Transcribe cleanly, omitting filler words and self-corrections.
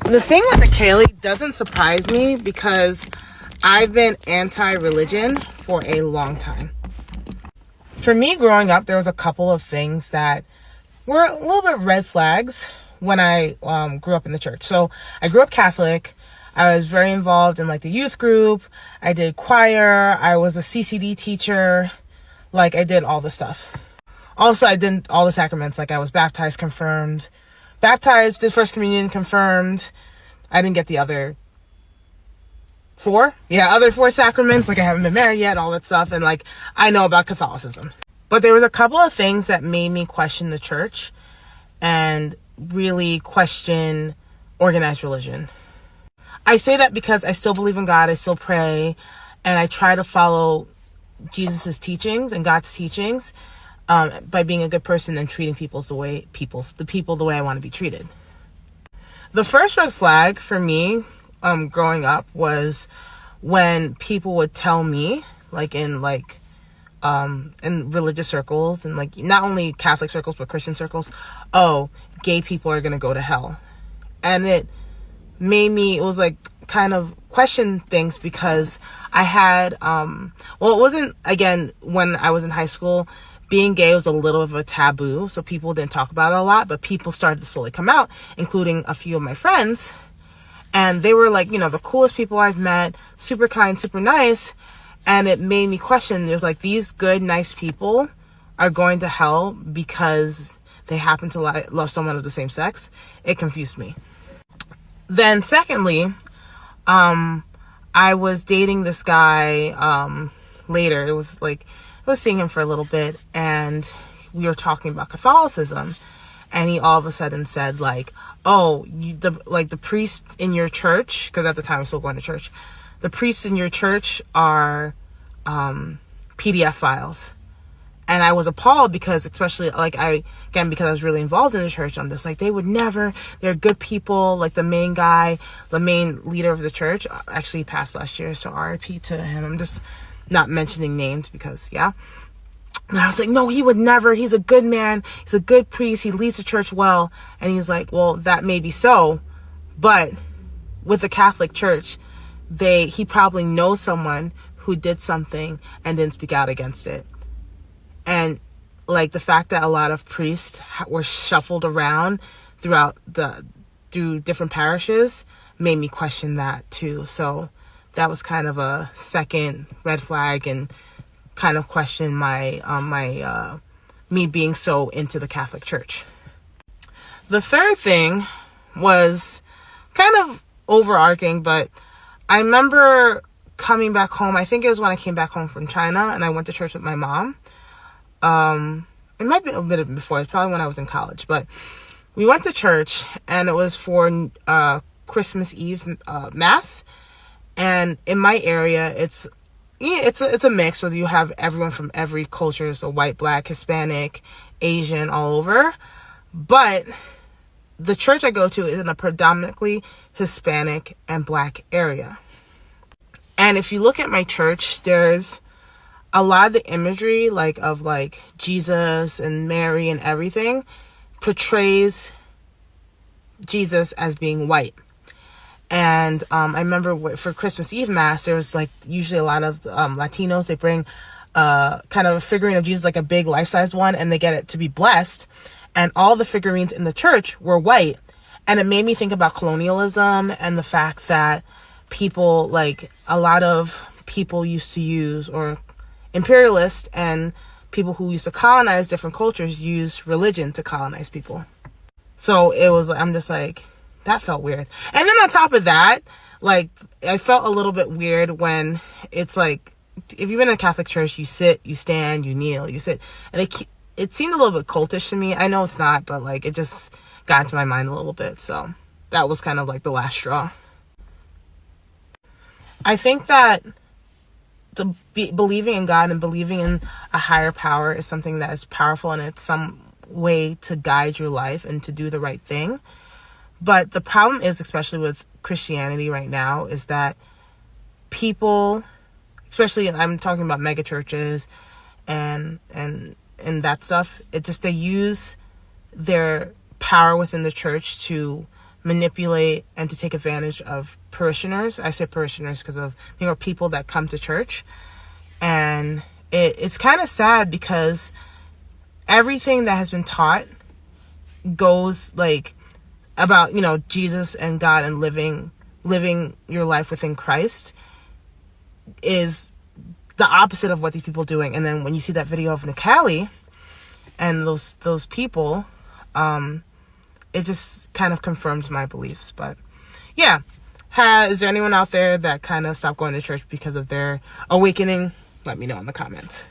The thing with the Kaylee doesn't surprise me because I've been anti-religion for a long time. For me, growing up, there was a couple of things that were a little bit red flags when I grew up in the church. So I grew up Catholic. I was very involved in like the youth group. I did choir. I was a CCD teacher. Like I did all the stuff. Also, I did all the sacraments. Like I was baptized, confirmed, did first communion, confirmed. I didn't get the other four sacraments. Like I haven't been married yet, all that stuff. And like, I know about Catholicism. But there was a couple of things that made me question the church and really question organized religion. I say that because I still believe in God. I still pray and I try to follow Jesus's teachings and God's teachings by being a good person and treating people the way I want to be treated. The first red flag for me growing up was when people would tell me, in religious circles and like not only Catholic circles but Christian circles, oh, gay people are gonna go to hell. And it was like kind of question things because I had it wasn't, again, when I was in high school, being gay was a little of a taboo, so people didn't talk about it a lot, but people started to slowly come out, including a few of my friends. And they were like, the coolest people I've met, super kind, super nice. And it made me question, there's like these good, nice people are going to hell because they happen to love someone of the same sex. It confused me. Then secondly, I was dating this guy later. It was like, I was seeing him for a little bit and we were talking about Catholicism. And he all of a sudden said like, oh, the priests in your church, because at the time I was still going to church, the priests in your church are PDF files. And I was appalled because, especially because I was really involved in the church, I'm just like, they would never, they're good people. Like the main leader of the church actually passed last year. So RIP to him. I'm just not mentioning names because, yeah. And I was like, no, he would never. He's a good man. He's a good priest. He leads the church well. And he's like, well, that may be so. But with the Catholic Church, he probably knows someone who did something and didn't speak out against it. And like the fact that a lot of priests were shuffled around through different parishes made me question that too. So that was kind of a second red flag and kind of question me being so into the Catholic Church. The third thing was kind of overarching, but I remember coming back home. I think it was when I came back home from China and I went to church with my mom. It might be a bit before. It's probably when I was in college, but we went to church and it was for Christmas Eve Mass. And in my area, it's a mix. So you have everyone from every culture, so white, black, Hispanic, Asian, all over. But the church I go to is in a predominantly Hispanic and black area. And if you look at my church, there's a lot of the imagery of Jesus and Mary and everything portrays Jesus as being white. And I remember for Christmas Eve Mass, there was usually a lot of Latinos. They bring kind of a figurine of Jesus, like a big life-size one, and they get it to be blessed. And all the figurines in the church were white. And it made me think about colonialism and the fact that people, a lot of people used to use, or imperialists and people who used to colonize different cultures use religion to colonize people. So I'm just like, that felt weird. And then on top of that, I felt a little bit weird when it's like, if you've been in a Catholic church, you sit, you stand, you kneel, you sit. And it seemed a little bit cultish to me. I know it's not, but it just got into my mind a little bit. So that was kind of the last straw. I think that believing in God and believing in a higher power is something that is powerful, and it's some way to guide your life and to do the right thing. But the problem is, especially with Christianity right now, is that people, especially I'm talking about mega churches and that stuff, they use their power within the church to manipulate and to take advantage of parishioners. I say parishioners because of, people that come to church. And it's kind of sad because everything that has been taught goes about, Jesus and God and living your life within Christ is the opposite of what these people are doing. And then when you see that video of Nikali and those people, it just kind of confirms my beliefs. But yeah, is there anyone out there that kind of stopped going to church because of their awakening? Let me know in the comments.